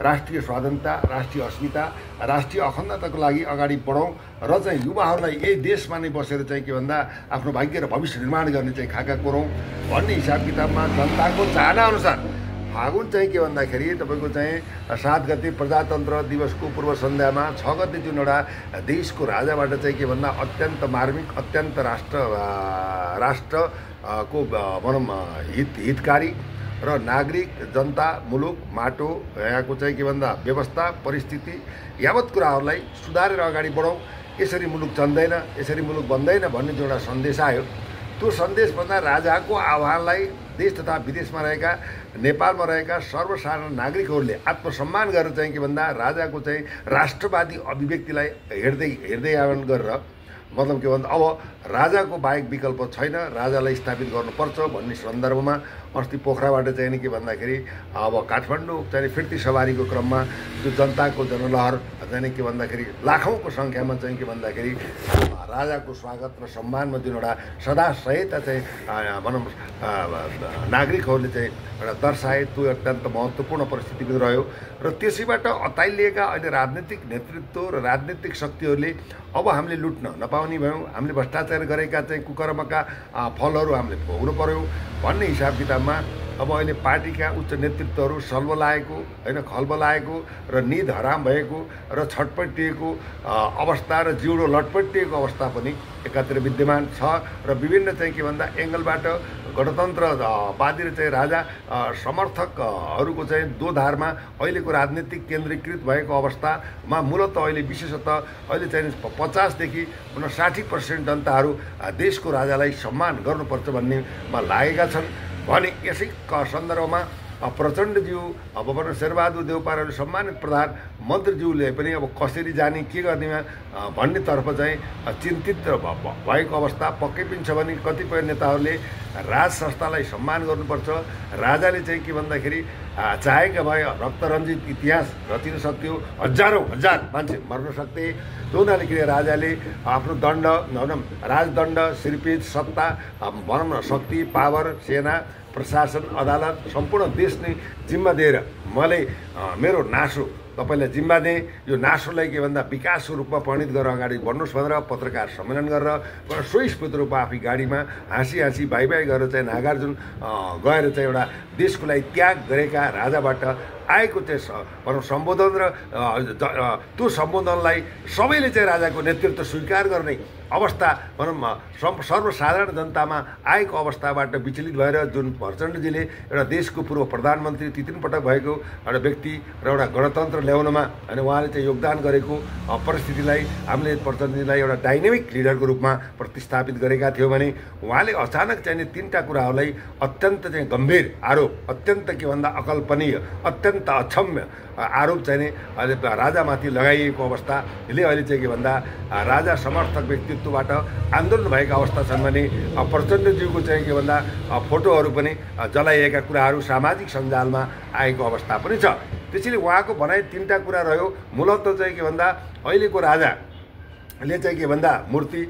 राष्ट्रिय स्वाधीनता, राष्ट्रिय अस्मिता, राष्ट्रिय अखण्डताको लागि अगाडि बढौँ र चाहिँ युवाहरूलाई यही देशमा नै बसेर चाहिँ के भन्दा आफ्नो भाग्य र भविष्य निर्माण गर्ने चाहिँ खाका कोरौँ भन्ने हिसाब किताबमा जनताको चाहना अनुसार फागुन चाहिँ के भन्दाखेरि तपाईँको चाहिँ 7 गते प्रजातन्त्र दिवसको पूर्व सन्ध्यामा 6 गते जुन एउटा देशको राजाबाट चाहिँ के भन्दा अत्यन्त मार्मिक, अत्यन्त राष्ट्रको भनौँ हितकारी र नागरिक जनता, मुलुक, माटो, यहाँको चाहिँ के भन्दा व्यवस्था, परिस्थिति यावत कुराहरूलाई सुधारेर अगाडि बढौँ, यसरी मुलुक चल्दैन, यसरी मुलुक बन्दैन भन्ने जो एउटा सन्देश आयो। त्यो सन्देशभन्दा राजाको आह्वानलाई देश तथा विदेशमा रहेका, नेपालमा रहेका सर्वसाधारण नागरिकहरूले आत्मसम्मान गरेर चाहिँ के भन्दा राजाको चाहिँ राष्ट्रवादी अभिव्यक्तिलाई हेर्दै आह्वान गरेर मतलब के भन्दा अब राजाको बाहेक विकल्प छैन, राजालाई स्थापित गर्नुपर्छ भन्ने सन्दर्भमा अस्ति पोखराबाट चाहिँ के भन्दाखेरि अब काठमाडौँ चाहिँ फिर्ती सवारीको क्रममा जो जनताको जनलहर चाहिँ के भन्दाखेरि लाखौँको सङ्ख्यामा चाहिँ के भन्दाखेरि राजाको स्वागत र सम्मानमा जुन एउटा सदा सहायता चाहिँ भनौँ नागरिकहरूले चाहिँ एउटा दर्शाए, त्यो अत्यन्त महत्त्वपूर्ण परिस्थिति पनि रह्यो। र त्यसैबाट अतालिएका अहिले राजनीतिक नेतृत्व र राजनीतिक शक्तिहरूले अब हामीले लुट्न नपाउने भयौँ, हामीले भ्रष्टाचार गरेका चाहिँ कुकर्मका फलहरू हामीले भोग्नु पर्यो भन्ने हिसाब किताबमा अब अहिले पार्टीका उच्च नेतृत्वहरू सल्बलाएको होइन, खलबलाएको र निद हराम भएको र छटपटिएको अवस्था र जिउडो लटपटिएको अवस्था पनि एकातिर विद्यमान छ। र विभिन्न चाहिँ के भन्दा एङ्गलबाट गणतन्त्रवादी र चाहिँ राजा समर्थकहरूको चाहिँ दोधारमा अहिलेको राजनीतिक केन्द्रीकृत भएको अवस्थामा मूलत अहिले विशेषतः अहिले चाहिँ 50देखि 60% जनताहरू देशको राजालाई सम्मान गर्नुपर्छ भन्नेमा लागेका छन् भने यसै सन्दर्भमा प्रचण्डज्यू अब भनौँ शेरबहादुर देउपाराले सम्मानित प्रधानमन्त्रीज्यूले पनि अब कसरी जाने के गर्नेमा भन्नेतर्फ चाहिँ चिन्तित भएको अवस्था पक्कै पनि छ भने कतिपय नेताहरूले राज संस्थालाई सम्मान गर्नुपर्छ, राजाले चाहिँ के भन्दाखेरि चाहेका भए रक्तरञ्जित इतिहास रचिन सक्थ्यो, हजार मान्छे मर्न सक्थे, त्यो हुनाले किन राजाले आफ्नो दण्ड भनौँ राजदण्ड, सिरपेज, सत्ता भनौँ न शक्ति, पावर, सेना, प्रशासन, अदालत सम्पूर्ण देश नै जिम्मा दिएर मलाई मेरो नासो तपाईँलाई जिम्मा दिएँ, यो नासोलाई के भन्दा विकासको रूपमा परिणत गरेर अगाडि बढ्नुहोस् भनेर पत्रकार सम्मेलन गरेर स्वस्फूर्त रूपमा आफै गाडीमा हाँसी बाई गरेर चाहिँ नागार्जुन गएर चाहिँ एउटा देशको लागि त्याग गरेका राजाबाट आएको चाहिँ भनौँ सम्बोधन र त्यो सम्बोधनलाई सबैले चाहिँ राजाको नेतृत्व स्वीकार गर्ने अवस्था भनौँ सर्वसाधारण जनतामा आएको अवस्थाबाट विचलित भएर जुन प्रचण्डजीले एउटा देशको पूर्व प्रधानमन्त्री 3 पटक भएको एउटा व्यक्ति र एउटा गणतन्त्र ल्याउनमा अनि उहाँले चाहिँ योगदान गरेको परिस्थितिलाई हामीले प्रचण्डजीलाई एउटा डाइनामिक लिडरको रूपमा प्रतिस्थापित गरेका थियौँ भने उहाँले अचानक चाहिँ 3टा कुराहरूलाई अत्यन्त चाहिँ गम्भीर आरोप, अत्यन्त के भन्दा अकल्पनीय, अत्यन्त अक्षम्य आरोप चाहिँ अहिले राजामाथि लगाइएको अवस्थाले अहिले चाहिँ के भन्दा राजा समर्थक व्यक्तित्वबाट आन्दोलन भएका अवस्था छन् भने प्रचण्डज्यूको चाहिँ के भन्दा फोटोहरू पनि जलाइएका कुराहरू सामाजिक सञ्जालमा आएको अवस्था पनि छ। त्यसैले उहाँको भनाइ 3टा कुरा रह्यो। मूलत चाहिँ के भन्दा अहिलेको राजाले चाहिँ के भन्दा मूर्ति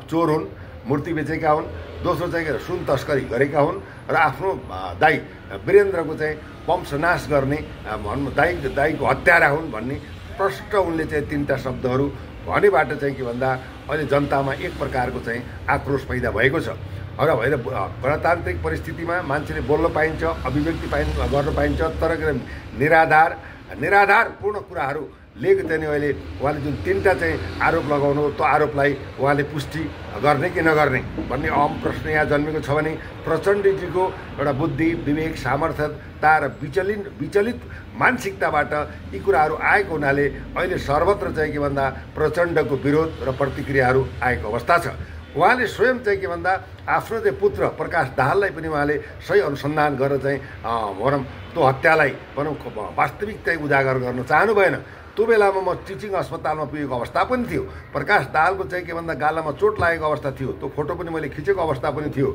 चोर हुन्, मूर्ति बेचेका हुन्, दोस्रो चाहिँ सुन तस्करी गरेका हुन् र आफ्नो दाइ वीरेन्द्रको चाहिँ वंशनाश गर्ने भनौँ दाइको हत्यारा हुन् भन्ने प्रष्ट उनले चाहिँ 3टा शब्दहरू भनेबाट चाहिँ के भन्दा अहिले जनतामा एक प्रकारको चाहिँ आक्रोश पैदा भएको छ। र भएर गणतान्त्रिक परिस्थितिमा मान्छेले बोल्न पाइन्छ, अभिव्यक्ति गर्न पाइन्छ, तर निराधारपूर्ण कुराहरू लेख चाहिँ अहिले उहाँले जुन 3टा चाहिँ आरोप लगाउनु त्यो आरोपलाई उहाँले पुष्टि गर्ने कि नगर्ने भन्ने अहम प्रश्न यहाँ जन्मेको छ भने प्रचण्डजीको एउटा बुद्धि, विवेक, सामर्थ्यता र विचलित मानसिकताबाट यी कुराहरू आएको हुनाले अहिले सर्वत्र चाहिँ के भन्दा प्रचण्डको विरोध र प्रतिक्रियाहरू आएको अवस्था छ। उहाँले स्वयं चाहिँ के भन्दा आफ्नो चाहिँ पुत्र प्रकाश दाहाललाई पनि उहाँले सही अनुसन्धान गरेर चाहिँ भनौँ त्यो हत्यालाई भनौँ वास्तविक चाहिँ उजागर गर्न चाहनु भएन। त्यो बेलामा म टिचिङ अस्पतालमा पुगेको अवस्था पनि थियो, प्रकाश दाहालको चाहिँ के भन्दा गालामा चोट लागेको अवस्था थियो, त्यो फोटो पनि मैले खिचेको अवस्था पनि थियो।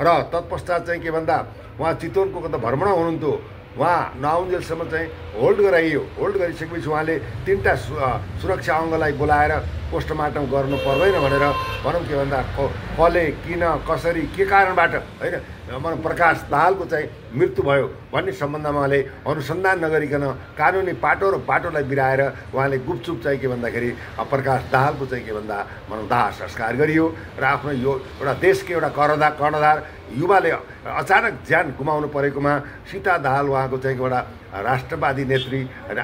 र तत्पश्चात चाहिँ के भन्दा उहाँ चितवनको कता भ्रमण हुनुहुन्थ्यो, उहाँ नआउन्जेलसम्म चाहिँ होल्ड गराइयो। होल्ड गरिसकेपछि उहाँले 3टा सुरक्षा अङ्गलाई बोलाएर पोस्टमार्टम गर्नु पर्दैन भनेर भनौँ के भन्दा कसले, किन, कसरी, के कारणबाट होइन प्रकाश दाहालको चाहिँ मृत्यु भयो भन्ने सम्बन्धमा उहाँले अनुसन्धान नगरिकन कानुनी पाटो र बाटोलाई बिराएर उहाँले गुपचुप चाहिँ के भन्दाखेरि प्रकाश दाहालको चाहिँ के भन्दा भनौँ दाह संस्कार गरियो र आफ्नो यो एउटा देशको एउटा कर्णधार युवाले अचानक ज्यान गुमाउनु परेकोमा सीता दाहाल उहाँको चाहिँ एउटा राष्ट्रवादी नेत्री र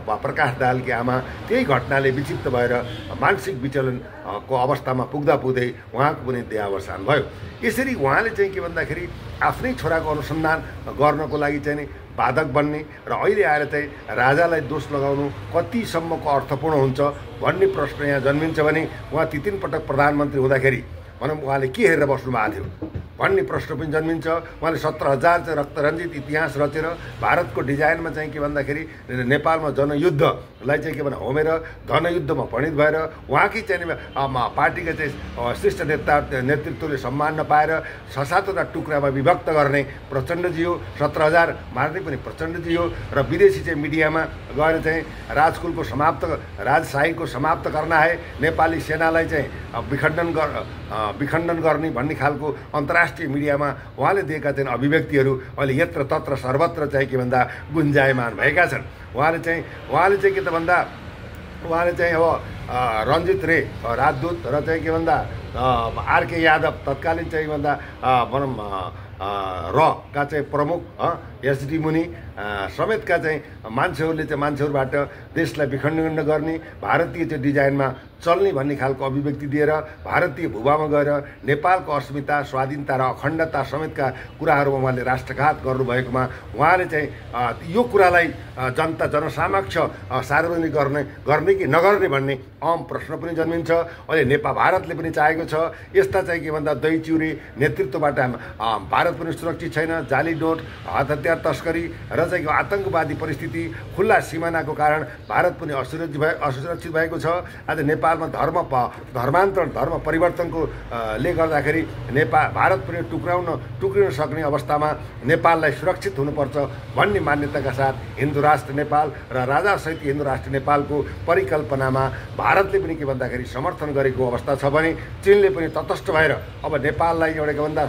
प्रकाश दाहालकी आमा त्यही घटनाले विक्षिप्त भएर मानसिक विचलनको अवस्थामा पुग्दै उहाँको पनि देहावसान भयो। यसरी उहाँले चाहिँ के भन्दाखेरि आफ्नै छोराको अनुसन्धान गर्नको लागि चाहिँ नि बाधक बन्ने र अहिले आएर चाहिँ राजालाई दोष लगाउनु कतिसम्मको अर्थपूर्ण हुन्छ भन्ने प्रश्न यहाँ जन्मिन्छ भने उहाँ ती 3 पटक प्रधानमन्त्री हुँदाखेरि भनौँ उहाँले के हेरेर बस्नु भएको थियो भन्ने प्रश्न पनि जन्मिन्छ। उहाँले 17,000 चाहिँ रक्तरञ्जित इतिहास रचेर भारतको डिजाइनमा चाहिँ के भन्दाखेरि नेपालमा जनयुद्धलाई चाहिँ के भन्दा होमेर जनयुद्धमा भणित भएर उहाँकै चाहिँ पार्टीका चाहिँ श्रेष्ठ नेतृत्वले सम्मान नपाएर 6-7वटा टुक्रामा विभक्त गर्ने प्रचण्डजी हो, 17,000 मार्ने पनि प्रचण्डजी हो र विदेशी चाहिँ मिडियामा गएर चाहिँ राजकुलको राजशाहीको समाप्त गर्न आए नेपाली सेनालाई चाहिँ विखण्डन गर्ने भन्ने खालको अन्तर्राष्ट्रिय मिडियामा उहाँले दिएका चाहिँ अभिव्यक्तिहरू अहिले यत्र तत्र सर्वत्र चाहिँ के भन्दा गुन्जायमान भएका छन्। उहाँले चाहिँ के त भन्दा उहाँले चाहिँ अब रञ्जित रे राजदूत र चाहिँ के भन्दा आरके यादव तत्कालीन चाहिँ भन्दा भनौँ का चाहिँ प्रमुख एसडी मुनि समेतका चाहिँ मान्छेहरूबाट देशलाई विखण्डन गर्ने भारतीय चाहिँ डिजाइनमा चल्ने भन्ने खालको अभिव्यक्ति दिएर भारतीय भूभागमा गएर नेपालको अस्मिता स्वाधीनता र अखण्डता समेतका कुराहरूमा उहाँले राष्ट्रघात गर्नुभएकोमा उहाँले चाहिँ यो कुरालाई जनसमक्ष सार्वजनिक गर्ने कि नगर्ने भन्ने अहम प्रश्न पनि जन्मिन्छ। अहिले भारतले पनि चाहेको छ यस्ता चाहिँ के भन्दा दही चिउरे नेतृत्वबाट भारत पनि सुरक्षित छैन, जाली नोट, हात हतियार तस्करी र चाहिँ आतंकवादी परिस्थिति खुल्ला सिमानाको कारण भारत पनि असुरक्षित भएको छ। आज नेपालमा धर्म परिवर्तनको ले गर्दाखेरि भारत पनि टुक्रिन सक्ने अवस्थामा नेपाललाई सुरक्षित हुनुपर्छ भन्ने मान्यताका साथ हिन्दू राष्ट्र नेपाल र राजासहित हिन्दू राष्ट्र नेपालको परिकल्पनामा भारतले पनि के भन्दाखेरि समर्थन गरेको अवस्था छ भने चीनले पनि तटस्थ भएर अब नेपाललाई एउटा के भन्दा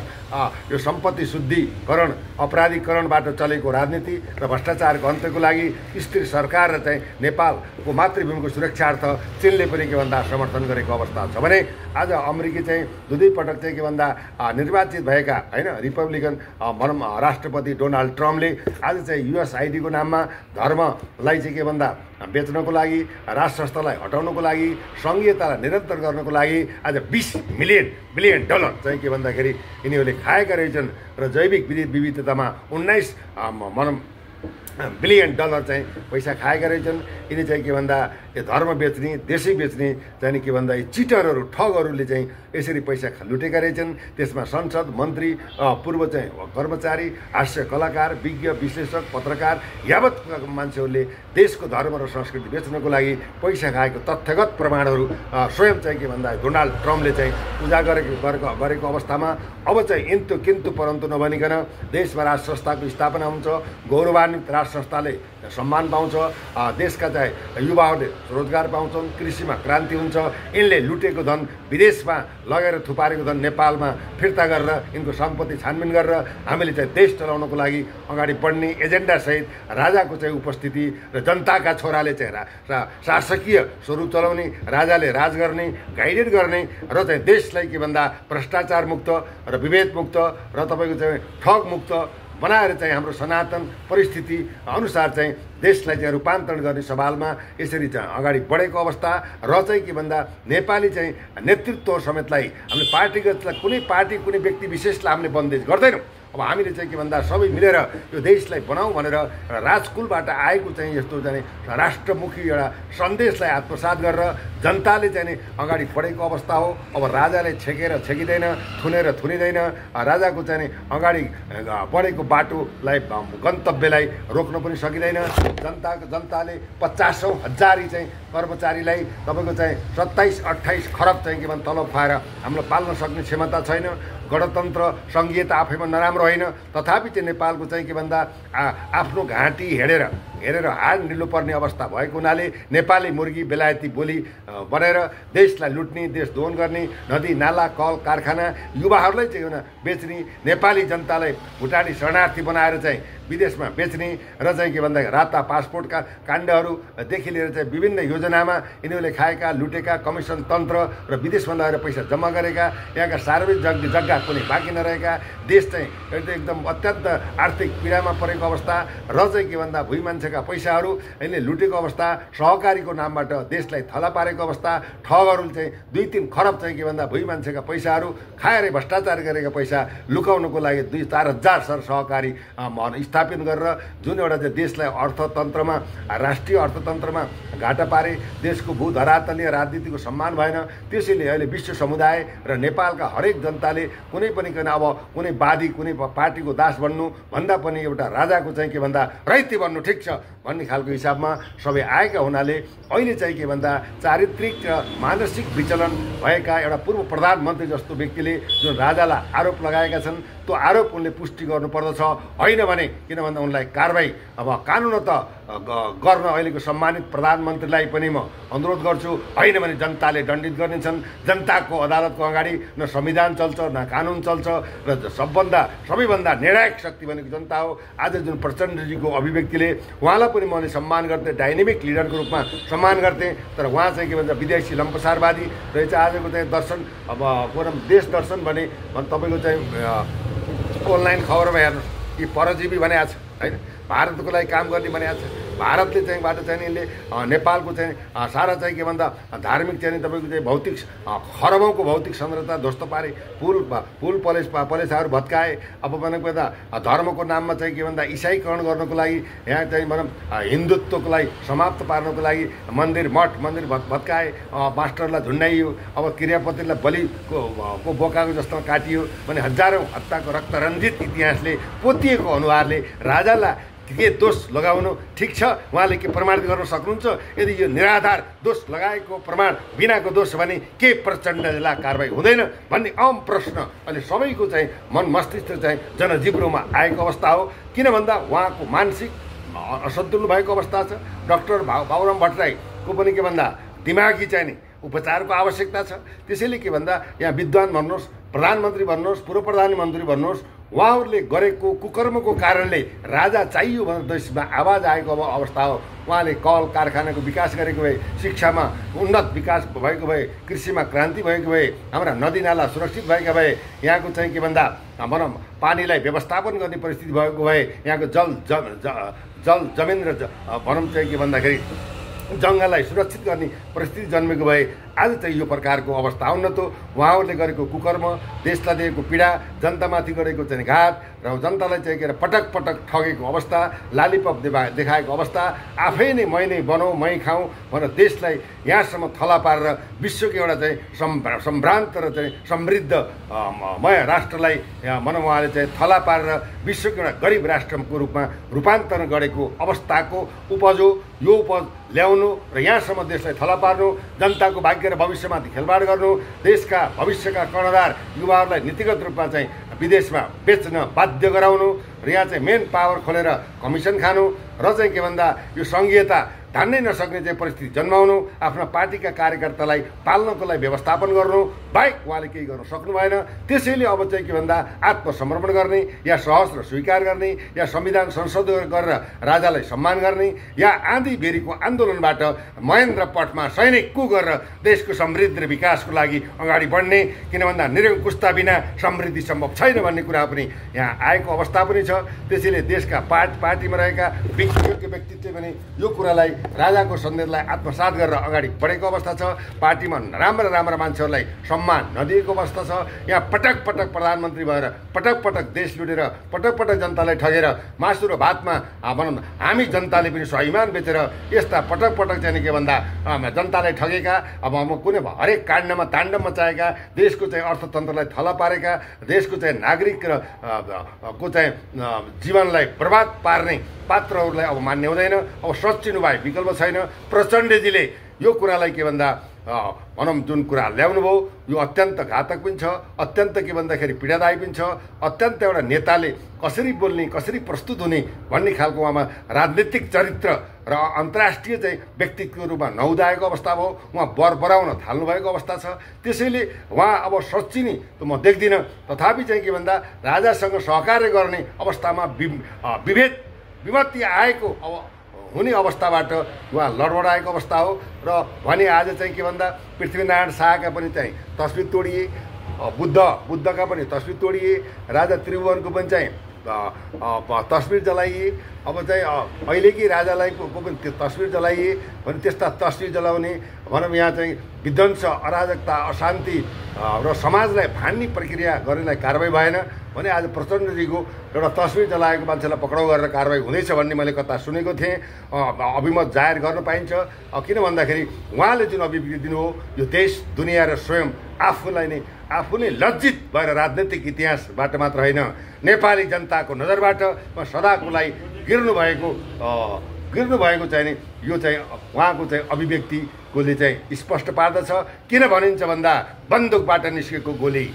यो सम्पत्ति शुद्धिकरण अपराधीकरणबाट चलेको राजनीति र भ्रष्टाचारको अन्त्यको लागि स्थिर सरकार र चाहिँ नेपालको मातृभूमिको सुरक्षार्थ चीनले पनि के भन्दा समर्थन गरेको अवस्था छ भने आज अमेरिकी चाहिँ 2 पटक चाहिँ के भन्दा निर्वाचित भएका हैन रिपब्लिकन भनौँ राष्ट्रपति डोनाल्ड ट्रम्पले आज चाहिँ युएसआइडीको नाममा धर्मलाई चाहिँ के भन्दा बेच्नको लागि राष्ट्र संस्थालाई हटाउनको लागि सङ्घीयतालाई निरन्तर गर्नको लागि आज $20 बिलियन चाहिँ के भन्दाखेरि यिनीहरूले खाएका रहेछन् र जैविक विविधतामा 19 भनौँ $बिलियन चाहिँ पैसा खाएका रहेछन्। यिनी चाहिँ के भन्दा यो धर्म बेच्ने देशै बेच्ने चाहिँ के भन्दा चिटरहरू ठगहरूले चाहिँ यसरी पैसा लुटेका रहेछन्। त्यसमा संसद मन्त्री पूर्व चाहिँ कर्मचारी हास्य कलाकार विज्ञ विश्लेषक पत्रकार यावत मान्छेहरूले देशको धर्म र संस्कृति बेच्नको लागि पैसा खाएको तथ्यगत प्रमाणहरू स्वयं चाहिँ के भन्दा डोनाल्ड ट्रम्पले चाहिँ उजागर गरेको अवस्थामा अब चाहिँ किन्तु परन्तु नभनिकन देशमा राज संस्थाको स्थापना हुन्छ, गौरवान्वित राज संस्थाले सम्मान पाउँछ, देशका चाहिँ युवाहरूले रोजगार पाउँछन्, कृषिमा क्रान्ति हुन्छ, यिनले लुटेको धन विदेशमा लगेर थुपारेको धन नेपालमा फिर्ता गरेर यिनको सम्पत्ति छानबिन गरेर हामीले चाहिँ देश चलाउनको लागि अगाडि बढ्ने एजेन्डासहित राजाको चाहिँ उपस्थिति र जनताका छोराले चाहिँ शासकीय स्वरूप चलाउने, राजाले राज गर्ने, गाइडेड गर्ने र चाहिँ देशलाई के भन्दा भ्रष्टाचार मुक्त र विभेद मुक्त र तपाईँको चाहिँ ठग मुक्त बनाएर चाहिँ हाम्रो सनातन परिस्थिति अनुसार चाहिँ देशलाई चाहिँ रूपान्तरण गर्ने सवालमा यसरी चाहिँ अगाडि बढेको अवस्था र चाहिँ के भन्दा नेपाली चाहिँ नेतृत्व समेतलाई हामीले पार्टीगतलाई कुनै व्यक्ति विशेषलाई हामीले बन्देज गर्दैनौँ। अब हामीले चाहिँ के भन्दा सबै मिलेर यो देशलाई बनाऊ भनेर राजकुलबाट आएको चाहिँ यस्तो चाहिँ राष्ट्रमुखी एउटा सन्देशलाई आत्मसात गरेर जनताले चाहिँ अगाडि बढेको अवस्था हो। अब राजाले छेकिँदैन, थुनिँदैन, राजाको चाहिँ अगाडि बढेको बाटोलाई गन्तव्यलाई रोक्न पनि सकिँदैन। जनताले 50,000 चाहिँ कर्मचारीलाई तपाईँको चाहिँ 27-28 खरब चाहिँ के भन्छ तलब खुवाएर हामीलाई पाल्न सक्ने क्षमता छैन। गणतन्त्र सङ्घीयता आफैमा नराम्रो होइन, तथापि चाहिँ नेपालको चाहिँ के भन्दा आफ्नो घाँटी हेडेर हेरेर हाड निल्नुपर्ने अवस्था भएको हुनाले नेपाली मुर्गी बेलायती बोली बनाएर देशलाई लुट्ने, देश दोहन गर्ने, नदी नाला कल कारखाना युवाहरूलाई चाहिँ बेच्ने, नेपाली जनतालाई भुटानी शरणार्थी बनाएर चाहिँ विदेशमा बेच्ने र चाहिँ के भन्दा राता पासपोर्टका काण्डहरूदेखि लिएर चाहिँ विभिन्न योजनामा यिनीहरूले खाएका लुटेका कमिसन तन्त्र र विदेशमा लगेर पैसा जम्मा गरेका, यहाँका सार्वजनिक जग्गा कुनै बाँकी नरहेका, देश चाहिँ एकदम अत्यन्त आर्थिक पीडामा परेको अवस्था र चाहिँ के भन्दा भुइँ मान्छेका पैसाहरू यिनले लुटेको अवस्था, सहकारीको नामबाट देशलाई थला पारेको अवस्था, ठगहरूले चाहिँ 2-3 खरब चाहिँ के भन्दा भुइँ मान्छेका पैसाहरू खाएर भ्रष्टाचार गरेका पैसा लुकाउनको लागि 2-4 हजार सहकारी स्थापित गरेर जुन एउटा चाहिँ देशलाई अर्थतन्त्रमा, राष्ट्रिय अर्थतन्त्रमा घाटा पारे, देशको भू धरातलीय राजनीतिको सम्मान भएन। त्यसैले अहिले विश्व समुदाय र नेपालका हरेक जनताले कुनै पनि अब कुनै वादी, कुनै पार्टीको दास बन्नु भन्दा पनि एउटा राजाको चाहिँ के भन्दा रैती बन्नु ठिक छ भन्ने खालको हिसाबमा सबै आएका हुनाले अहिले चाहिँ के भन्दा चारित्रिक र मानसिक विचलन भएका एउटा पूर्व प्रधानमन्त्री जस्तो व्यक्तिले जुन राजालाई आरोप लगाएका छन्, त्यो आरोप उनले पुष्टि गर्नुपर्दछ। होइन भने किन भन्दा उनलाई कारबाही अब कानुनत गर्न अहिलेको सम्मानित प्रधानमन्त्रीलाई पनि म अनुरोध गर्छु। होइन भने जनताले दण्डित गर्नेछन्। जनताको अदालतको अगाडि न संविधान चल्छ, न कानुन चल्छ र सबैभन्दा निर्णायक शक्ति भनेको जनता हो। आज जुन प्रचण्डजीको अभिव्यक्तिले उहाँलाई पनि मैले सम्मान गर्थेँ, डाइनेमिक लिडरको रूपमा सम्मान गर्थेँ, तर उहाँ चाहिँ के भन्छ विदेशी लम्पसारवादी रहेछ। आजको चाहिँ दर्शन अब देश दर्शन भने तपाईँको चाहिँ अनलाइन खबरमा हेर्नुहोस्, यी परजीवी भनेको छ होइन, भारतको लागि काम गर्ने भनेको छ। भारतले चाहिँ बाट चाहिँ यिनले नेपालको चाहिँ सारा चाहिँ के भन्दा धार्मिक चाहिँ तपाईँको चाहिँ भौतिक खरबौँको भौतिक संरचना ध्वस्त पारे, पुल पलेसाहरू भत्काए। अब भनेको यता धर्मको नाममा चाहिँ के भन्दा इसाईकरण गर्नको लागि, यहाँ चाहिँ भनौँ हिन्दुत्वको लागि समाप्त पार्नको लागि मन्दिर भत्काए, मास्टरलाई झुन्डाइयो, अब क्रियापतिलाई बलिको बोकाको जस्तो काटियो भने हजारौँ हत्याको रक्तरञ्जित इतिहासले पोतिएको अनुहारले राजालाई के दोष लगाउनु ठिक छ? उहाँले के प्रमाणित गर्न सक्नुहुन्छ? यदि यो निराधार दोष लगाएको प्रमाण बिनाको दोष भने के प्रचण्डलाई कारबाही हुँदैन भन्ने आम प्रश्न अहिले सबैको चाहिँ मन मस्तिष्क चाहिँ जनजिब्रोमा आएको अवस्था हो। किन भन्दा उहाँको मानसिक असन्तुलन भएको अवस्था छ। डाक्टर बाबुराम भट्टराईको पनि के भन्दा दिमागी चाहिँ नि उपचारको आवश्यकता छ। त्यसैले के भन्दा यहाँ विद्वान भन्नुहोस्, प्रधानमन्त्री भन्नुहोस्, पूर्व प्रधानमन्त्री भन्नुहोस्, उहाँहरूले गरेको कुकर्मको कारणले राजा चाहियो भनेर देशमा आवाज आएको अवस्था हो। उहाँले कल कारखानाको विकास गरेको भए, शिक्षामा उन्नत विकास भएको भए, कृषिमा क्रान्ति भएको भए, हाम्रा नदीनाला सुरक्षित भएका भए, यहाँको चाहिँ के भन्दा भनौँ पानीलाई व्यवस्थापन गर्ने परिस्थिति भएको भए, यहाँको जल जमिन र भनौँ चाहिँ के भन्दाखेरि जङ्गललाई सुरक्षित गर्ने परिस्थिति जन्मेको भए आज चाहिँ यो प्रकारको अवस्था आउन त उहाँहरूले गरेको कुकर्म, देशलाई दिएको पीडा, जनतामाथि गरेको चाहिँ घात र जनतालाई चाहिँ के पटक पटक ठगेको अवस्था, लालीपप देखाएको अवस्था, आफै नै मै नै बनाऊ मै खाउँ भनेर देशलाई यहाँसम्म थला पारेर विश्वको एउटा चाहिँ सम्भ्रान्त र चाहिँ समृद्ध मय राष्ट्रलाई भनौँ उहाँले चाहिँ थला पारेर विश्वको एउटा गरिब राष्ट्रको रूपमा रूपान्तरण गरेको अवस्थाको उपज हो। यो उपज ल्याउनु र यहाँसम्म देशलाई थला पार्नु, जनताको भाग्य र भविष्यमाथि खेलवाड गर्नु, देशका भविष्यका कर्णधार युवाहरूलाई नीतिगत रूपमा चाहिँ विदेशमा बेच्न बाध्य गराउनु र यहाँ चाहिँ मेन पावर खोलेर कमिसन खानु र चाहिँ के भन्दा यो सङ्घीयता धान्नै नसक्ने चाहिँ परिस्थिति जन्माउनु, आफ्ना पार्टीका कार्यकर्तालाई पाल्नको लागि व्यवस्थापन गर्नु बाहेक उहाँले केही गर्न सक्नु भएन। त्यसैले अब चाहिँ के भन्दा आत्मसमर्पण गर्ने या सहस्र स्वीकार गर्ने या संविधान संशोधन गरेर राजालाई सम्मान गर्ने या आँधी बेरीको आन्दोलनबाट महेन्द्र पटमा सैनिक कु गरेर देशको समृद्धि र विकासको लागि अगाडि बढ्ने, किन भन्दा निरङ्कुशता बिना समृद्धि सम्भव छैन भन्ने कुरा पनि यहाँ आएको अवस्था पनि छ। त्यसैले देशका पार्टीमा रहेका योग्य व्यक्तित्वले पनि यो कुरालाई राजाको सन्देशलाई आत्मसात गरेर अगाडि बढेको अवस्था छ। पार्टीमा राम्रा मान्छेहरूलाई सम्मान नदिएको अवस्था छ। यहाँ पटक पटक प्रधानमन्त्री भएर पटक पटक देश लुटेर पटक पटक जनतालाई ठगेर मासु र भातमा भनौँ हामी जनताले पनि स्वाभिमान बेचेर यस्ता पटक पटक चाहिँ के भन्दा जनतालाई ठगेका, अब कुनै हरेक काण्डमा ताण्डव मचाएका, देशको चाहिँ अर्थतन्त्रलाई थला पारेका, देशको चाहिँ नागरिक र को चाहिँ जीवनलाई बर्बाद पार्ने पात्रहरूलाई अब मान्य हुँदैन। अब सच्चिनु भए विकल्प छैन। प्रचण्डजीले यो कुरालाई के भन्दा भनौँ जुन कुरा ल्याउनुभयो यो अत्यन्त घातक पनि छ, अत्यन्त के भन्दाखेरि पीडादायी पनि छ, अत्यन्त एउटा नेताले कसरी बोल्ने कसरी प्रस्तुत हुने भन्ने खालको उहाँमा राजनीतिक चरित्र र अन्तर्राष्ट्रिय चाहिँ व्यक्तित्वको रूपमा नहुँदाएको अवस्था भयो। उहाँ बराउन थाल्नुभएको अवस्था छ। त्यसैले उहाँ अब सच्चिने त म देख्दिनँ। तथापि चाहिँ के भन्दा राजासँग सहकार्य गर्ने अवस्थामा विमति आएको अब हुने अवस्थाबाट उहाँ लडबडाएको अवस्था हो। र भने आज चाहिँ के भन्दा पृथ्वीनारायण शाहका पनि चाहिँ तस्बिर तोडिए, बुद्धका पनि तस्बिर तोडिए, राजा त्रिभुवनको पनि चाहिँ तस्बिर जलाइए। अब चाहिँ अहिलेकै राजालाई को पनि त्यो तस्बिर जलाइए भने त्यस्ता तस्बिर जलाउने भनौँ यहाँ चाहिँ विध्वंस, अराजकता, अशान्ति र समाजलाई भान्ने प्रक्रिया गर्नेलाई कारबाही भएन भने आज प्रचण्डजीको एउटा तस्बिर जलाएको मान्छेलाई पक्राउ गरेर कारबाही हुँदैछ भन्ने मैले कता सुनेको थिएँ। अभिमत जाहेर गर्न पाइन्छ। किन भन्दाखेरि उहाँले जुन अभिव्यक्ति दिनुभयो यो देश दुनियाँ र स्वयं आफू नै लज्जित भएर राजनैतिक इतिहासबाट मात्र होइन नेपाली जनताको नजरबाट सदाको लागि गिर्नु भएको चाहिँ नि यो चाहिँ उहाँको चाहिँ अभिव्यक्तिकोले चाहिँ स्पष्ट पार्दछ। किन भनिन्छ भन्दा बन्दुकबाट निस्केको गोली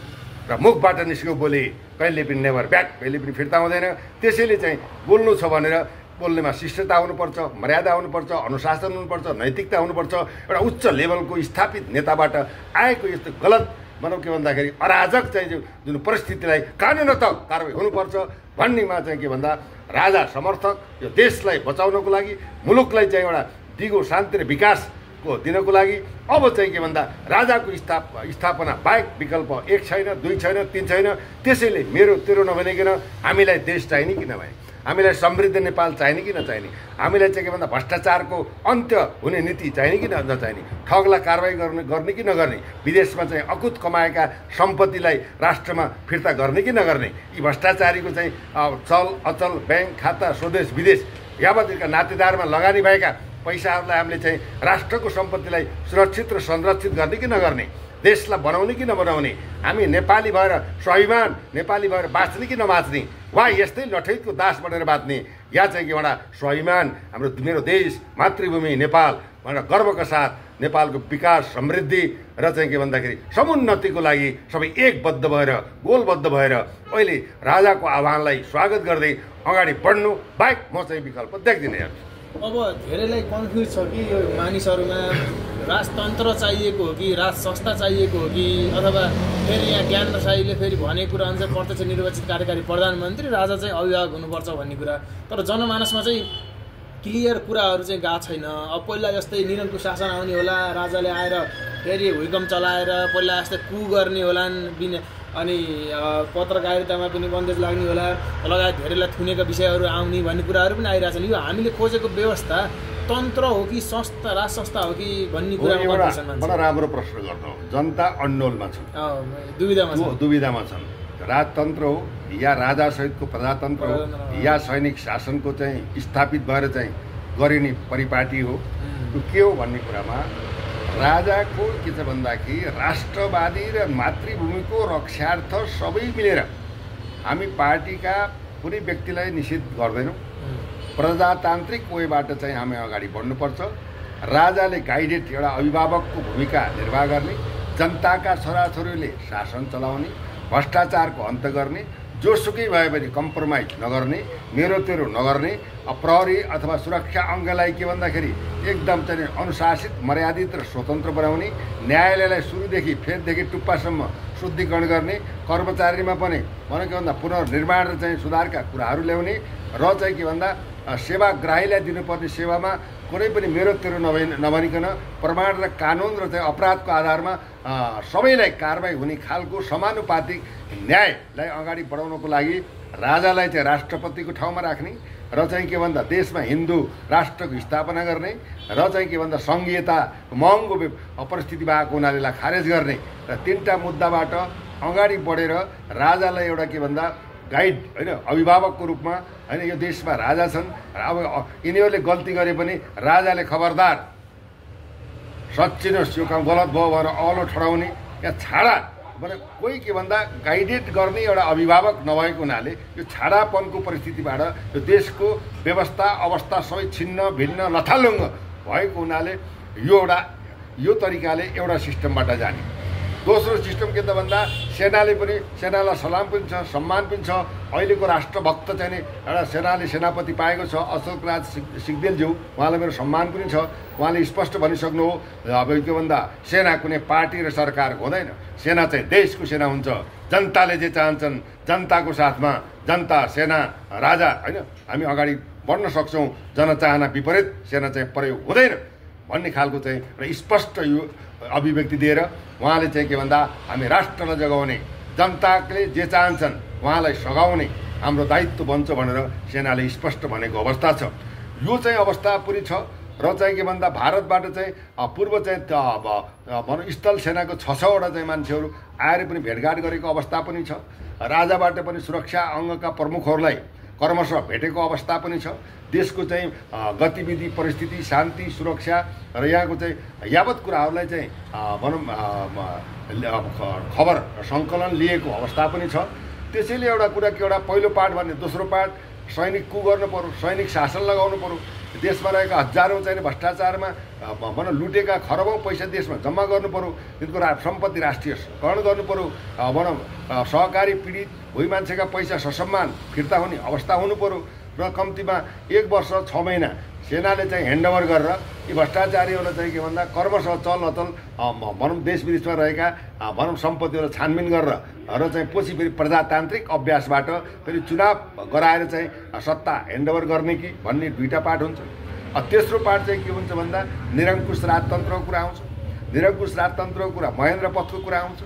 र मुखबाट निस्केको गोली कहिले पनि नेभर ब्याक, कहिले पनि फिर्ता हुँदैन। त्यसैले चाहिँ बोल्नु छ भनेर बोल्नेमा शिष्टता हुनुपर्छ, मर्यादा हुनुपर्छ, अनुशासन हुनुपर्छ, नैतिकता हुनुपर्छ। एउटा उच्च लेभलको स्थापित नेताबाट आएको यस्तो गलत भनौँ के भन्दाखेरि अराजक चाहिँ जुन परिस्थितिलाई कानुनत कारबाही हुनुपर्छ भन्नेमा चाहिँ के भन्दा राजा समर्थक यो देशलाई बचाउनको लागि, मुलुकलाई चाहिँ एउटा दिगो शान्ति र विकासको दिनको लागि अब चाहिँ के भन्दा राजाको स्थापना बाहेक विकल्प एक छैन, दुई छैन, तीन छैन। त्यसैले मेरो तेरो नभनिकन हामीलाई देश चाहिने कि नभए, हामीलाई समृद्ध नेपाल चाहिने कि नचाहिने, हामीलाई चाहिँ के भन्दा भ्रष्टाचारको अन्त्य हुने नीति चाहिने कि नचाहिने, ठगलाई कारबाही गर्ने कि नगर्ने, विदेशमा चाहिँ अकुत कमाएका सम्पत्तिलाई राष्ट्रमा फिर्ता गर्ने कि नगर्ने, यी भ्रष्टाचारीको चाहिँ चल अचल ब्याङ्क खाता स्वदेश विदेश यावतका नातेदारमा लगानी भएका पैसाहरूलाई हामीले चाहिँ राष्ट्रको सम्पत्तिलाई सुरक्षित र संरक्षित गर्ने कि नगर्ने, देशलाई बनाउने कि नबनाउने, हामी नेपाली भएर स्वाभिमान नेपाली भएर बाँच्ने कि नबाँच्ने, वा यस्तै लठैतको दास बनेर बाँच्ने, या चाहिँ कि एउटा स्वाभिमान हाम्रो मेरो देश मातृभूमि नेपाल भनेर गर्वका साथ नेपालको विकास समृद्धि र चाहिँ के भन्दाखेरि समुन्नतिको लागि सबै एकबद्ध भएर गोलबद्ध भएर अहिले राजाको आह्वानलाई स्वागत गर्दै अगाडि बढ्नु बाहेक म चाहिँ विकल्प देख्दिनँ। अब धेरैलाई कन्फ्युज छ कि यो मानिसहरूमा राजतन्त्र चाहिएको हो कि राज संस्था चाहिएको हो कि अथवा फेरि यहाँ ज्ञान शाहीले फेरि भनेको कुरा अनुसार प्रत्यक्ष निर्वाचित कार्यकारी प्रधानमन्त्री राजा चाहिँ अभिभावक हुनुपर्छ भन्ने कुरा, तर जनमानसमा चाहिँ क्लियर कुराहरू चाहिँ गएको छैन। अब पहिला जस्तै निरङ्कुश शासन आउने होला, राजाले आएर फेरि हुइकम चलाएर पहिला जस्तै कु गर्ने होलान् अनि पत्रकारितामा पनि बन्देज लाग्ने होला लगायत धेरैलाई थुनेका विषयहरू आउने भन्ने कुराहरू पनि आइरहेछन्। यो हामीले खोजेको व्यवस्था तन्त्र हो कि संस्था राज संस्था हो कि भन्ने कुरामा बडा राम्रो प्रश्न गर्नु। जनता अन्डोलमा छ, दुविधामा छन्। राजतन्त्र हो या राजासहितको प्रजातन्त्र हो या सैनिक शासनको चाहिँ स्थापित भएर चाहिँ गरिने परिपाटी हो, के हो भन्ने कुरामा राजाको के छ भन्दाखेरि राष्ट्रवादी र मातृभूमिको रक्षार्थ सबै मिलेर हामी पार्टीका कुनै व्यक्तिलाई निषेध गर्दैनौँ। प्रजातान्त्रिक वेबाट चाहिँ हामी अगाडि बढ्नुपर्छ। राजाले गाइडेड एउटा अभिभावकको भूमिका निर्वाह गर्ने, जनताका छोराछोरीले शासन चलाउने, भ्रष्टाचारको अन्त्य गर्ने, जोसुकै भए पनि कम्प्रोमाइज नगर्ने, मेरो तेरो नगर्ने, प्रहरी अथवा सुरक्षा अङ्गलाई के भन्दाखेरि एकदम चाहिँ अनुशासित मर्यादित र स्वतन्त्र बनाउने, न्यायालयलाई सुरुदेखि फेददेखि टुप्पासम्म शुद्धिकरण गर्ने, कर्मचारीमा पनि भने के भन्दा पुनर्निर्माण र चाहिँ सुधारका कुराहरू ल्याउने र चाहिँ के भन्दा सेवाग्राहीलाई दिनुपर्ने सेवामा कुनै पनि मेरो तेरो नभनिकन प्रमाण र कानुन र चाहिँ अपराधको आधारमा सबैलाई कारबाही हुने खालको समानुपातिक न्यायलाई अगाडि बढाउनको लागि राजालाई चाहिँ राष्ट्रपतिको ठाउँमा राख्ने र चाहिँ के भन्दा देशमा हिन्दू राष्ट्रको स्थापना गर्ने र चाहिँ के भन्दा सङ्घीयता महँगो परिस्थिति भएको हुनाले खारेज गर्ने र तीनटा मुद्दाबाट अगाडि बढेर राजालाई एउटा के भन्दा गाइड होइन अभिभावकको रूपमा होइन यो देशमा राजा छन्। अब यिनीहरूले गल्ती गरे पनि राजाले खबरदार सच्चिनुहोस् यो काम गलत भयो भनेर औलो ठडाउने या छाडा भने कोही के भन्दा गाइडेड गर्ने एउटा अभिभावक नभएको हुनाले यो छाडापनको परिस्थितिबाट यो देशको व्यवस्था अवस्था सबै छिन्न भिन्न लथालुङ्ग भएको हुनाले यो एउटा यो तरिकाले एउटा सिस्टमबाट जाने। दोस्रो सिस्टम के त भन्दा सेनाले पनि सेनालाई सलाम पनि छ, सम्मान पनि छ। अहिलेको राष्ट्रभक्त चाहिँ नि एउटा सेनाले सेनापति पाएको छ अशोकराज सिग्देलज्यू, उहाँलाई मेरो सम्मान पनि छ। उहाँले स्पष्ट भनिसक्नु हो अब के भन्दा सेना कुनै पार्टी र सरकारको हुँदैन, सेना चाहिँ देशको सेना हुन्छ। जनताले जे चाहन्छन् जनताको साथमा जनता सेना राजा होइन हामी अगाडि बढ्न सक्छौँ, जनचाहना विपरीत सेना चाहिँ प्रयोग हुँदैन भन्ने खालको चाहिँ र स्पष्ट यो अभिव्यक्ति दिएर उहाँले चाहिँ के भन्दा हामी राष्ट्रलाई जगाउने, जनताले जे चाहन्छन् उहाँलाई सघाउने हाम्रो दायित्व बन्छ भनेर सेनाले स्पष्ट भनेको अवस्था छ। यो चाहिँ अवस्था पुरै छ र चाहिँ के भन्दा भारतबाट चाहिँ पूर्व चाहिँ भनौँ स्थल सेनाको 6-6वटा चाहिँ मान्छेहरू आएर पनि भेटघाट गरेको अवस्था पनि छ। राजाबाट पनि सुरक्षा अङ्गका प्रमुखहरूलाई क्रमशः भेटेको अवस्था पनि छ। देशको चाहिँ गतिविधि परिस्थिति शान्ति सुरक्षा र यहाँको चाहिँ यावत कुराहरूलाई चाहिँ भनौँ खबर सङ्कलन लिएको अवस्था पनि छ। त्यसैले एउटा कुरा के एउटा पहिलो पार्ट भने दोस्रो पार्ट सैनिक कु गर्नु पर्यो, सैनिक शासन लगाउनु पर्यो। देशमा रहेका हजारौँ चाहिँ भ्रष्टाचारमा भनौँ लुटेका खरबौँ पैसा देशमा जम्मा गर्नु पर्यो, तिनको सम्पत्ति राष्ट्रियकरण गर्नु पर्यो। भनौँ सहकारी पीडित भोइ मान्छेका पैसा ससम्मान फिर्ता हुने अवस्था हुनु पर्यो र कम्तीमा 1 वर्ष 6 महिना सेनाले चाहिँ ह्यान्डओभर गरेर यी भ्रष्टाचारीहरूलाई चाहिँ के भन्दा क्रमशः चल अचल भनौँ देश विदेशमा रहेका भनौँ सम्पत्तिहरूलाई छानबिन गरेर र चाहिँ पछि फेरि प्रजातान्त्रिक अभ्यासबाट फेरि चुनाव गराएर चाहिँ सत्ता ह्यान्डओभर गर्ने कि भन्ने दुईवटा पार्ट हुन्छ। तेस्रो पार्ट चाहिँ के हुन्छ भन्दा निरङ्कुश राजतन्त्रको कुरा आउँछ। निरङ्कुश राजतन्त्रको कुरा महेन्द्र पथको कुरा आउँछ।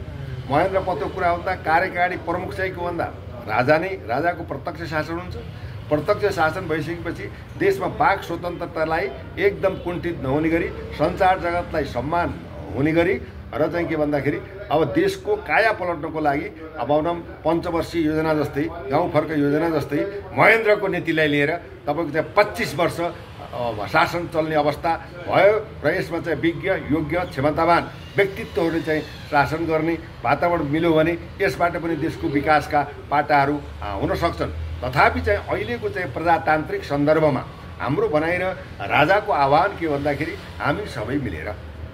महेन्द्र पथको कुरा आउँदा कार्यकारी प्रमुख चाहिँ के भन्दा राजा नै, राजाको प्रत्यक्ष शासन हुन्छ। प्रत्यक्ष शासन भइसकेपछि देशमा वाक स्वतन्त्रतालाई एकदम कुण्ठित नहुने गरी सञ्चार जगतलाई सम्मान हुने गरी र चाहिँ के भन्दाखेरि अब देशको काया पलट्नको लागि अब भनौँ पञ्चवर्षीय योजना जस्तै गाउँ फर्क योजना जस्तै महेन्द्रको नीतिलाई लिएर तपाईँको चाहिँ 25 वर्ष शासन चल्ने अवस्था भयो र यसमा चाहिँ विज्ञ योग्य क्षमतावान व्यक्तित्वहरूले चाहिँ शासन गर्ने वातावरण मिल्यो भने यसबाट पनि देशको विकासका पाटाहरू हुन सक्छन्। तथापि चाहिँ अहिलेको चाहिँ प्रजातान्त्रिक सन्दर्भमा हाम्रो भनाइ र राजाको आह्वान के भन्दाखेरि हामी सबै मिलेर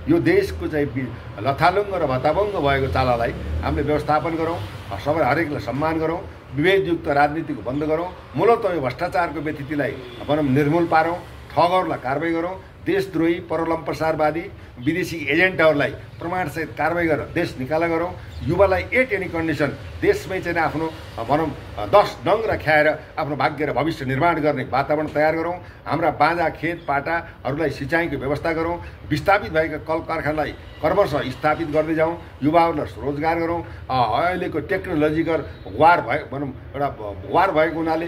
यो देशको चाहिँ लथालुङ्ग र भताभङ्ग भएको चालालाई हामीले व्यवस्थापन गरौँ, सबै हरेकलाई सम्मान गरौँ, विभेदयुक्त राजनीतिको बन्द गरौँ, मूलतः यो भ्रष्टाचारको व्यतिथिलाई भनौँ निर्मूल पारौँ, ठगहरूलाई कारबाही गरौँ, देशद्रोही परलम्प्रसारवादी विदेशी एजेन्टहरूलाई प्रमाणसहित कारबाही गरेर देश निकाला गरौँ, युवालाई एट एनी कन्डिसन देशमै चाहिँ आफ्नो भनौँ 10 डङ्ग राखेर आफ्नो भाग्य र भविष्य निर्माण गर्ने वातावरण तयार गरौँ, हाम्रा बाँझा खेत पाटाहरूलाई सिँचाइको व्यवस्था गरौँ, विस्थापित भएका कल कारखानालाई क्रमशः स्थापित गर्दै जाउँ, युवाहरूलाई रोजगार गरौँ। अहिलेको टेक्नोलोजिकल वार भयो भनौँ एउटा वार भएको हुनाले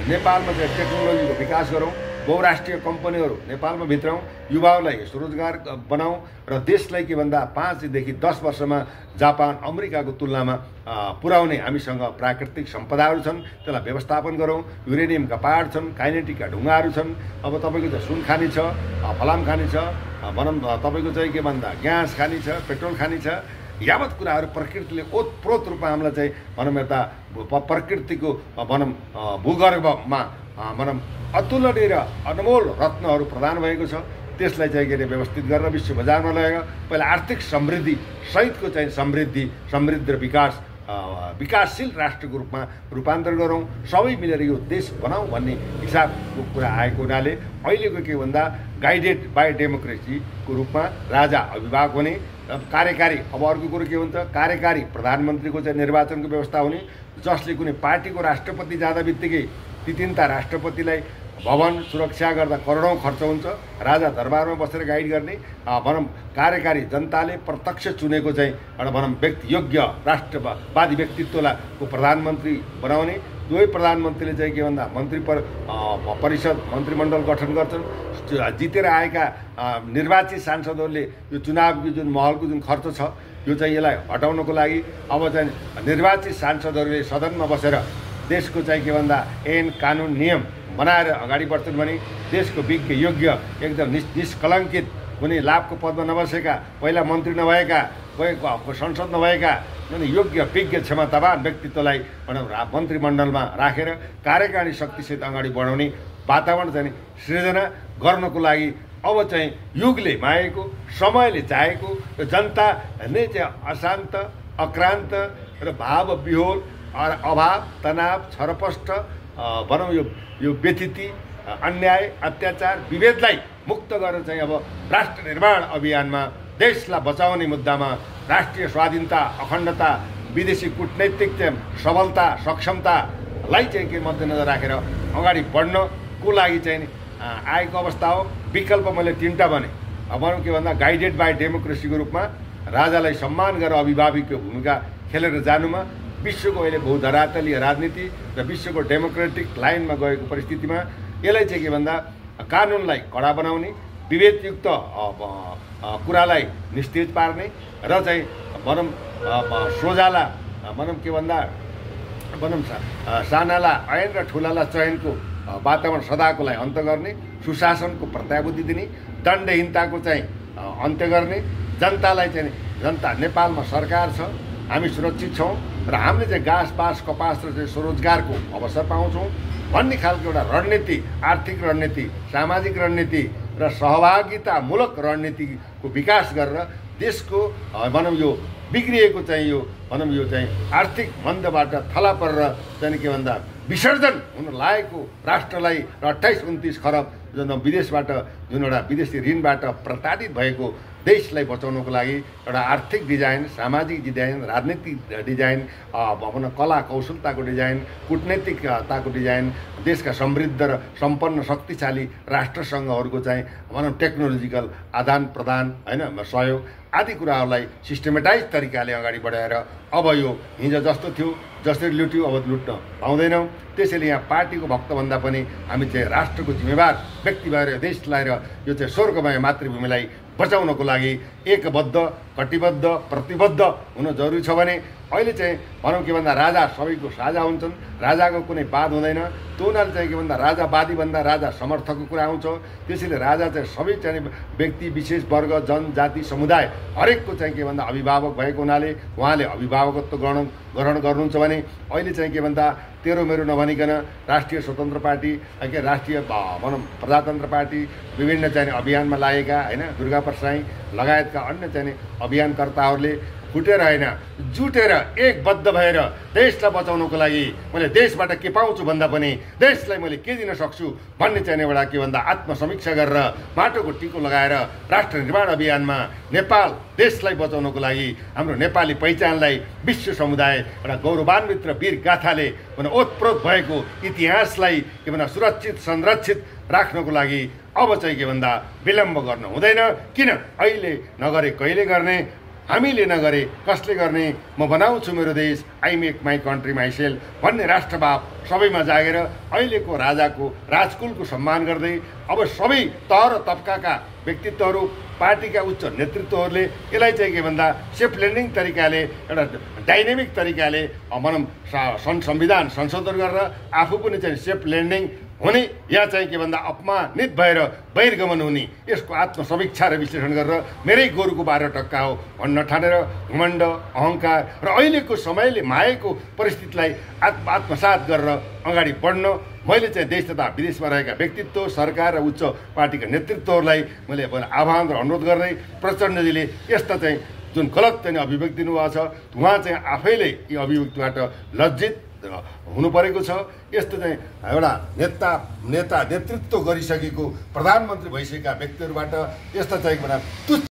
नेपालमा चाहिँ टेक्नोलोजीको विकास गरौँ, बहुराष्ट्रिय कम्पनीहरू नेपालमा भित्राउँ, युवाहरूलाई स्वरोजगार बनाऊँ र देशलाई के भन्दा 5 देखि 10 वर्षमा जापान अमेरिकाको तुलनामा पुर्याउने हामीसँग प्राकृतिक सम्पदाहरू छन्, त्यसलाई व्यवस्थापन गरौँ। युरेनियमका पहाड छन्, काइनेटिकका ढुङ्गाहरू छन्, अब तपाईँको चाहिँ सुन खानी छ, फलाम खानी छ, भनौँ तपाईँको चाहिँ के भन्दा ग्यास खानी छ, पेट्रोल खानी छ। यावत कुराहरू प्रकृतिले ओतप्रोत रूपमा हामीलाई चाहिँ भनौँ यता प्रकृतिको भनौँ भूगर्भमा भनौँ अतुलनीय र अनमोल रत्नहरू प्रदान भएको छ। त्यसलाई चाहिँ के अरे व्यवस्थित गरेर विश्व बजारमा लगेर पहिला आर्थिक समृद्धि सहितको चाहिँ समृद्ध र विकासशील राष्ट्रको रूपमा रूपान्तर गरौँ, सबै मिलेर यो देश बनाऊँ भन्ने हिसाबको कुरा आएको हुनाले अहिलेको के भन्दा गाइडेड बाई डेमोक्रेसीको रूपमा राजा अभिभावक हुने, कार्यकारी अब अर्को कुरो के भन्छ कार्यकारी प्रधानमन्त्रीको चाहिँ निर्वाचनको व्यवस्था हुने, जसले कुनै पार्टीको राष्ट्रपति जाँदा बित्तिकै ती 3टा राष्ट्रपतिलाई भवन सुरक्षा गर्दा करोडौँ खर्च हुन्छ, राजा दरबारमा बसेर गाइड गर्ने, भनौँ कार्यकारी जनताले प्रत्यक्ष चुनेको चाहिँ एउटा भनौँ व्यक्ति योग्य राष्ट्रवादी व्यक्तित्वलाई को प्रधानमन्त्री बनाउने, दुवै प्रधानमन्त्रीले चाहिँ के भन्दा परिषद मन्त्रीमण्डल गठन गर्छन्। जितेर आएका निर्वाचित सांसदहरूले यो चुनावको जुन महलको जुन खर्च छ यो चाहिँ यसलाई हटाउनको लागि अब चाहिँ निर्वाचित सांसदहरूले सदनमा बसेर देशको चाहिँ के भन्दा ऐन कानुन नियम बनाएर अगाडि बढ्छन् भने देशको विज्ञ योग्य एकदम निष्कलङ्कित कुनै लाभको पदमा नबसेका, पहिला मन्त्री नभएका, संसद नभएका योग्य विज्ञ क्षमतावान व्यक्तित्वलाई मन्त्रीमण्डलमा राखेर कार्यकारिणी शक्तिसहित अगाडि बढाउने वातावरण चाहिँ सृजना गर्नको लागि अब चाहिँ युगले मागेको समयले चाहेको जनता नै चाहिँ अशान्त अक्रान्त र भावविह्वल अभाव तनाव छरपष्ट भनौँ यो व्यथिति अन्याय अत्याचार विभेदलाई मुक्त गरेर चाहिँ अब राष्ट्र निर्माण अभियानमा देशलाई बचाउने मुद्दामा राष्ट्रिय स्वाधीनता अखण्डता विदेशी कूटनैतिक सबलता सक्षमतालाई चाहिँ के मध्यनजर राखेर अगाडि बढ्नको लागि चाहिँ आएको अवस्था हो। विकल्प मैले 3टा भने भनौँ के भन्दा गाइडेड बाई डेमोक्रेसीको रूपमा राजालाई सम्मान गरेर अभिभावकको भूमिका खेलेर जानुमा विश्वको अहिले बहुधरातलीय राजनीति र विश्वको डेमोक्रेटिक लाइनमा गएको परिस्थितिमा यसलाई चाहिँ के भन्दा कानुनलाई कडा बनाउने विभेदयुक्त कुरालाई निस्तेज पार्ने र चाहिँ भनौँ सोझाला भनौँ के भन्दा भनौँ सानाला ऐन र ठुलाला चयनको वातावरण सदाको लागि अन्त्य गर्ने सुशासनको प्रत्याबुद्धि दिने दण्डहीनताको चाहिँ अन्त्य गर्ने जनतालाई चाहिँ जनता नेपालमा सरकार छ हामी सुरक्षित छौँ र हामीले चाहिँ घाँस बाँस कपास र चाहिँ स्वरोजगारको अवसर पाउँछौँ भन्ने खालको एउटा रणनीति आर्थिक रणनीति सामाजिक रणनीति र सहभागितामूलक रणनीतिको विकास गरेर देशको भनौँ यो बिग्रिएको चाहिँ यो भनौँ यो चाहिँ आर्थिक मन्दबाट थला परेर चाहिँ के भन्दा विसर्जन हुन लागेको राष्ट्रलाई र 28-29 खरब जुन विदेशबाट जुन एउटा विदेशी ऋणबाट प्रताडित भएको देशलाई बचाउनको लागि एउटा आर्थिक डिजाइन सामाजिक डिजाइन राजनीतिक डिजाइन भनौँ कला कौशलताको डिजाइन कूटनैतिकताको डिजाइन देशका समृद्ध र सम्पन्न शक्तिशाली राष्ट्रसङ्घहरूको चाहिँ भनौँ टेक्नोलोजिकल आदान प्रदान होइन सहयोग आदि कुराहरूलाई सिस्टमेटाइज तरिकाले अगाडि बढाएर अब यो हिजो जस्तो थियो जसरी लुट्यो अब लुट्न पाउँदैनौँ। त्यसैले यहाँ पार्टीको भक्तभन्दा पनि हामी चाहिँ राष्ट्रको जिम्मेवार व्यक्ति भएर देशलाई र यो चाहिँ स्वर्गमय मातृभूमिलाई बचाउनको लागि एकबद्ध कटिबद्ध प्रतिबद्ध हुन जरुरी छ भने अहिले चाहिँ भनौँ के भन्दा राजा सबैको साझा हुन्छन् राजाको कुनै वाद हुँदैन त्यो हुनाले चाहिँ के भन्दा राजावादी भन्दा राजा समर्थकको कुरा आउँछ। त्यसैले राजा चाहिँ सबै चाहिँ व्यक्ति विशेष वर्ग जनजाति समुदाय हरेकको चाहिँ के भन्दा अभिभावक भएको हुनाले उहाँले अभिभावकत्व ग्रहण गर्नुहुन्छ भने अहिले चाहिँ के भन्दा तेरो मेरो नभनिकन राष्ट्रिय स्वतन्त्र पार्टी के राष्ट्रिय भनौँ प्रजातन्त्र पार्टी विभिन्न चाहिँ अभियानमा लागेका होइन दुर्गा प्रसाई लगायतका अन्य चाहिँ अभियानकर्ताहरूले फुटेर होइन जुटेर एकबद्ध भएर देशलाई बचाउनको लागि मैले देशबाट के पाउँछु भन्दा पनि देशलाई मैले के दिन सक्छु भन्ने चाहिँ एउटा के भन्दा आत्मसमीक्षा गरेर माटोको टिको लगाएर राष्ट्र निर्माण अभियानमा नेपाल देशलाई बचाउनको लागि हाम्रो नेपाली पहिचानलाई विश्व समुदाय एउटा गौरवान्वित र वीर गाथाले ओतप्रोत भएको इतिहासलाई के भन्दा सुरक्षित संरक्षित राख्नको लागि अब चाहिँ के भन्दा विलम्ब गर्न हुँदैन। किन अहिले नगरे कहिले गर्ने हामीले नगरे कसले गर्ने म बनाउँछु मेरो देश I make my country my self भन्ने राष्ट्रभाव सबैमा जागेर अहिलेको राजाको राजकुलको सम्मान गर्दै अब सबै तह र तबकाका व्यक्तित्वहरू पार्टीका उच्च नेतृत्वहरूले यसलाई चाहिँ के भन्दा सेफ ल्यान्डिङ तरिकाले एउटा डाइनेमिक तरिकाले भनौँ संविधान संशोधन गरेर आफू पनि चाहिँ सेफ ल्यान्डिङ हुने या चाहिँ के भन्दा अपमानित भएर बहिर्गमन हुने यसको आत्मसमीक्षा र विश्लेषण गरेर मेरै गोरुको 12 टक्का हो भन्न ठानेर घमण्ड अहङ्कार र अहिलेको समयले मागेको परिस्थितिलाई आत्मसात गरेर अगाडि बढ्न मैले चाहिँ देश तथा विदेशमा रहेका व्यक्तित्व सरकार र उच्च पार्टीका नेतृत्वहरूलाई मैले आह्वान र अनुरोध गर्दै प्रचण्डजीले यस्ता चाहिँ जुन गलत चाहिँ अभिव्यक्ति दिनुभएको छ उहाँ चाहिँ आफैले यी अभिव्यक्तिबाट लज्जित हुनु परेको छ। यस्तो चाहिँ एउटा नेतृत्व गरिसकेको प्रधानमन्त्री भइसकेका व्यक्तिहरूबाट यस्ता चाहिँ तुच्छ